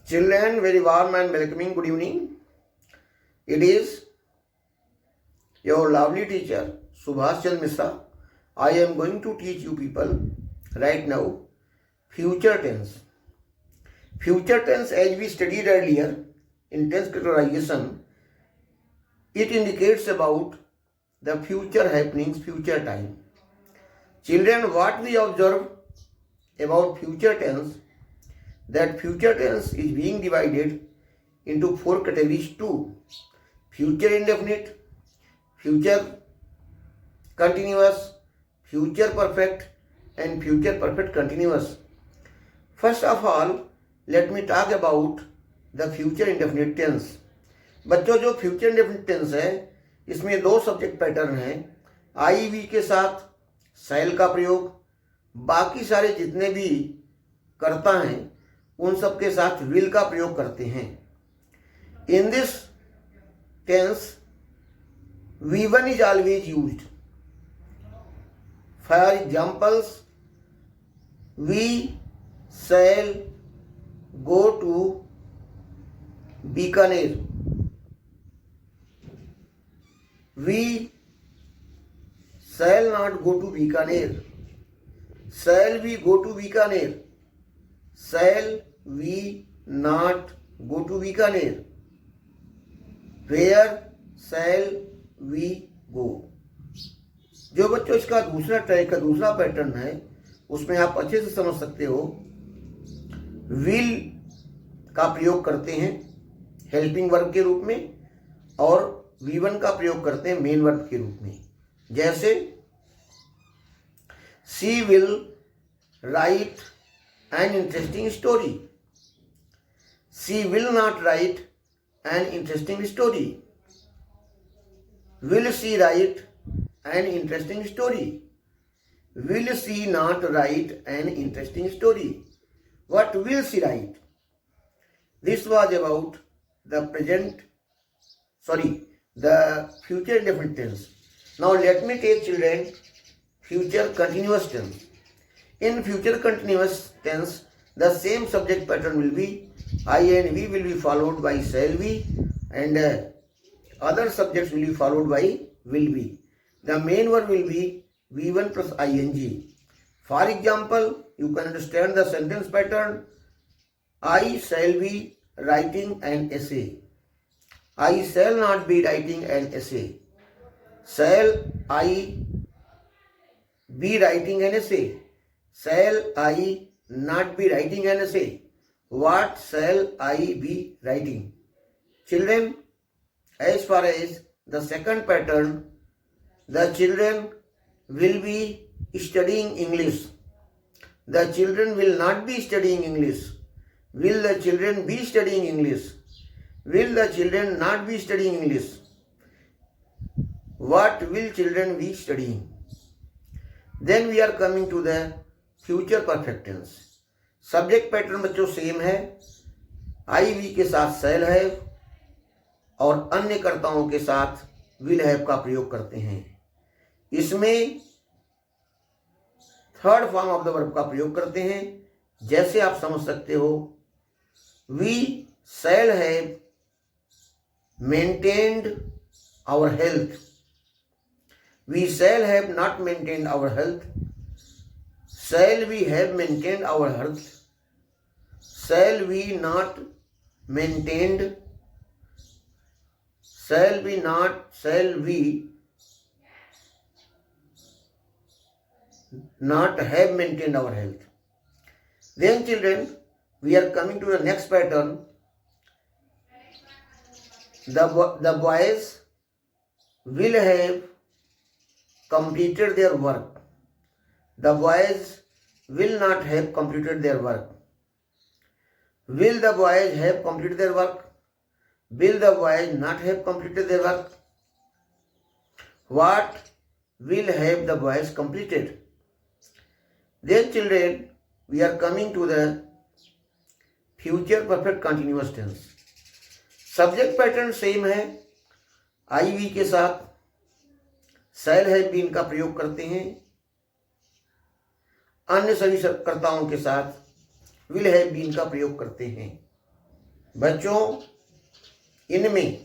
Children, very warm and welcoming good evening. It is your lovely teacher Subhash Chandra Mishra. I am going to teach you people right now future tense. Future tense, as we studied earlier in tense categorization, it indicates about the future happenings, future time. Children, what we observe about future tense, that future tense is being divided into four categories too. Future indefinite, future continuous, future perfect and future perfect continuous. First of all, let me talk about the future indefinite tense. बच्चों, जो future indefinite tense है इसमें दो subject pattern हैं, आई we के साथ शैल का प्रयोग, बाकी सारे जितने भी कर्ता हैं उन सब के साथ विल का प्रयोग करते हैं. In this tense V1 is always used. For examples, we shall go to Bikaner. We shall not go to Bikaner. Shall we go to Bikaner? Shall we not go to Bikaner? Where shall we go? जो बच्चों इसका दूसरा type का दूसरा pattern है उसमें आप अच्छे से समझ सकते हो, विल का प्रयोग करते हैं हेल्पिंग वर्ब के रूप में और V1 का प्रयोग करते हैं मेन वर्ब के रूप में. जैसे she will write an interesting story. She will not right an interesting story. Will she write an interesting story? Will she not write an interesting story? What will she write? This was about the future indefinite tense. Now let me take children future continuous tense. In future continuous tense, the same subject pattern will be I and we will be followed by shall be, and other subjects will be followed by will be. The main verb will be V1 plus ing. For example, you can understand the sentence pattern. I shall be writing an essay. I shall not be writing an essay. Shall I be writing an essay? Shall I not be writing an essay? What shall I be writing? Children, as far as the second pattern, the children will be studying English. The children will not be studying English. Will the children be studying English? Will the children not be studying English? What will children be studying? Then we are coming to the future perfect tense. Subject pattern बच्चों same है, आई we के साथ शैल है और अन्य कर्ताओं के साथ विल हैव का प्रयोग करते हैं. इसमें third form of the verb का प्रयोग करते हैं. जैसे आप समझ सकते हो, we shall have maintained our health. We shall have not maintained our health. Shall we have maintained our health. Shall we not maintained. Shall we not have maintained our health? Then children, we are coming to the next pattern. The boys will have completed their work. The boys will not have completed their work. Will the boys have completed their work? Will the boys not have completed their work? What will have the boys completed? Then children, we are coming to the future perfect continuous tense. Subject pattern same है, आई we के साथ शैल have been का प्रयोग करते हैं. अन्य सभी कर्ताओं के साथ विल हैव बीन का प्रयोग करते हैं. बच्चों इनमें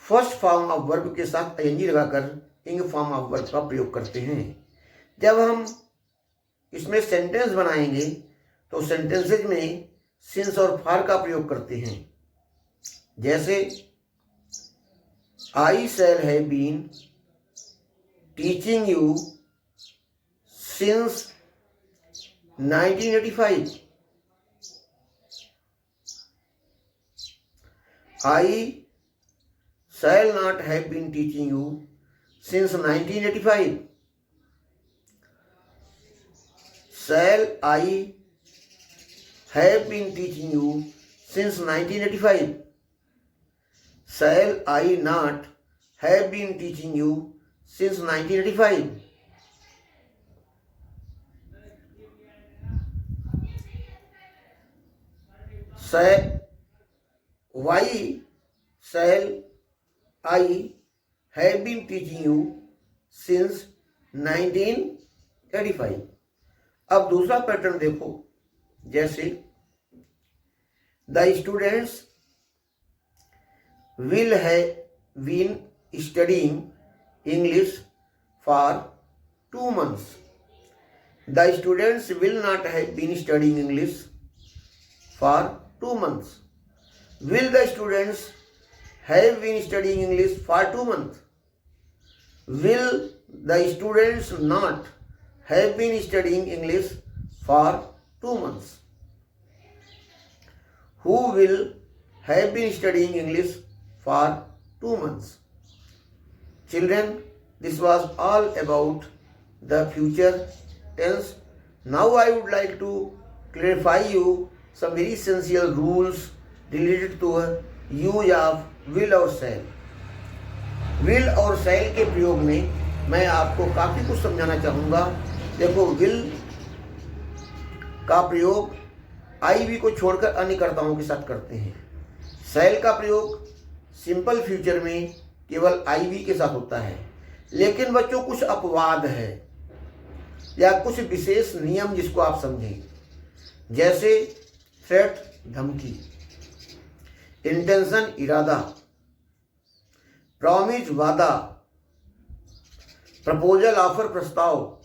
फर्स्ट फॉर्म ऑफ वर्ब के साथ आईएनजी लगाकर इंग फॉर्म ऑफ वर्ब का प्रयोग करते हैं। जब हम इसमें सेंटेंस बनाएंगे तो सेंटेंसेज में सिंस और फॉर का प्रयोग करते हैं। जैसे I shall have been teaching you since 1985। I shall not have been teaching you since 1985. Shall I have been teaching you since 1985? Shall I not have been teaching you since 1985? Why shall I have been teaching you since 1985? अब दूसरा pattern देखो, जैसे the students will have been studying English for 2 months. The students will not have been studying English for 2 months. Will the students have been studying English for 2 months? Will the students not have been studying English for 2 months? Who will have been studying English for 2 months? Children, this was all about the future tense. Now I would like to clarify you some very essential rules related to use of will और shall. will और shall के प्रयोग में मैं आपको काफ़ी कुछ समझाना चाहूँगा। देखो, will का प्रयोग आई वी को छोड़कर अन्य कर्ताओं के साथ करते हैं। shall का प्रयोग सिंपल फ्यूचर में केवल आई वी के साथ होता है। लेकिन बच्चों, कुछ अपवाद है या कुछ विशेष नियम जिसको आप समझें, जैसे थ्रेट धमकी, इंटेंशन इरादा, प्रॉमिस वादा, प्रपोजल ऑफर प्रस्ताव,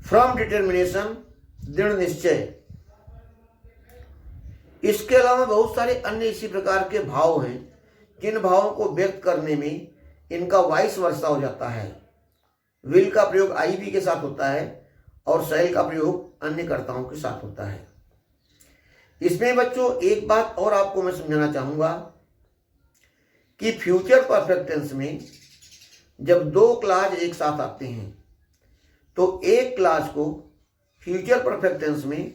फ्रॉम डिटर्मिनेशन दृढ़ निश्चय। इसके अलावा बहुत सारे अन्य इसी प्रकार के भाव हैं जिन भावों को व्यक्त करने में इनका वाइस वर्सा हो जाता है। विल का प्रयोग आई वी के साथ होता है और शैल का प्रयोग अन्य कर्ताओं के साथ होता है। इसमें बच्चों एक बात और आपको मैं समझाना चाहूंगा कि फ्यूचर परफेक्ट टेंस में जब दो क्लास एक साथ आते हैं तो एक क्लास को फ्यूचर परफेक्ट टेंस में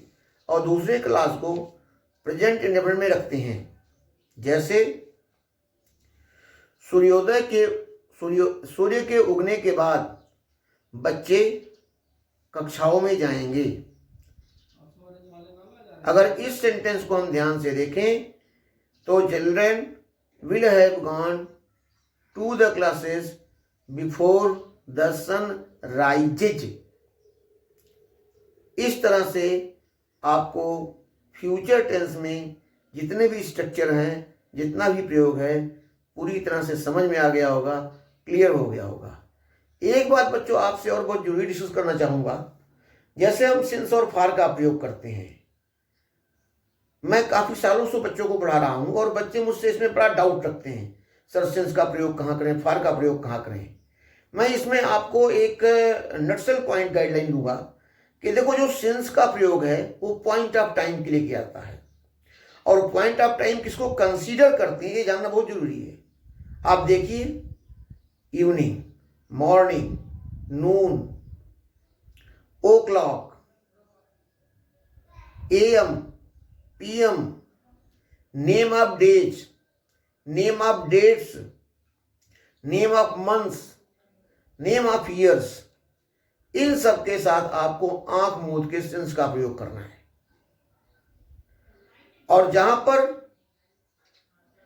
और दूसरे क्लास को प्रेजेंट इंडेफिनिट में रखते हैं। जैसे सूर्य के उगने के बाद बच्चे कक्षाओं में जाएंगे। अगर इस सेंटेंस को हम ध्यान से देखें तो children will have gone to the classes before the sun rises. इस तरह से आपको फ्यूचर टेंस में जितने भी स्ट्रक्चर हैं, जितना भी प्रयोग है, पूरी तरह से समझ में आ गया होगा, क्लियर हो गया होगा। एक बात बच्चों आपसे और बहुत जरूरी डिस्कस करना चाहूंगा, जैसे हम सिंस और फॉर का प्रयोग करते हैं। मैं काफी सालों से बच्चों को पढ़ा रहा हूं और बच्चे मुझसे इसमें बड़ा डाउट रखते हैं, सर सिंस का प्रयोग कहाँ करें, फॉर का प्रयोग कहाँ करें। मैं इसमें आपको एक नटसेल पॉइंट गाइडलाइन दूंगा कि देखो, जो सिंस का प्रयोग है वो पॉइंट ऑफ टाइम के लिए किया जाता है और पॉइंट ऑफ टाइम किसको कंसीडर करते हैं ये जानना बहुत जरूरी है। आप देखिए, evening, morning, noon, o'clock, AM, PM, name of days, name of dates, name of months, name of years, इन सब के साथ आपको आंख मूंद के सिंस का प्रयोग करना है। और जहां पर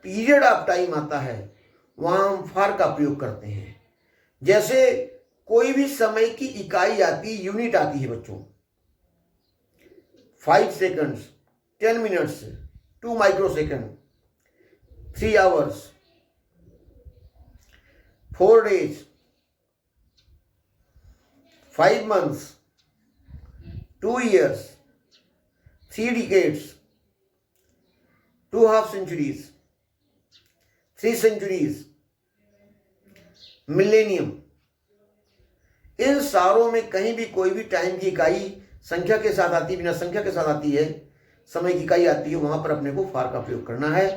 पीरियड ऑफ टाइम आता है वहां हम फॉर का प्रयोग करते हैं। जैसे कोई भी समय की इकाई आती है, यूनिट आती है बच्चों, 5 seconds, 10 minutes, 2 microseconds, 3 hours, 4 days, 5 months, 2 years, 3 decades, 2 half centuries, 3 centuries, millennium, इन सारों में कहीं भी कोई भी टाइम की इकाई संख्या के साथ आती, बिना संख्या के साथ आती है, समय की इकाई आती है, वहां पर अपने को फार का प्रयोग करना है.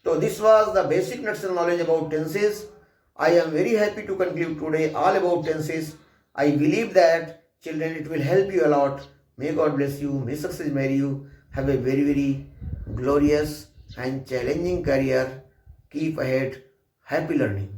तो this was the basic nuts and knowledge about tenses. I am very happy to conclude today all about tenses. I believe that children, it will help you a lot. May God bless you. May success marry you. Have a very, very glorious and challenging career. Keep ahead. Happy learning.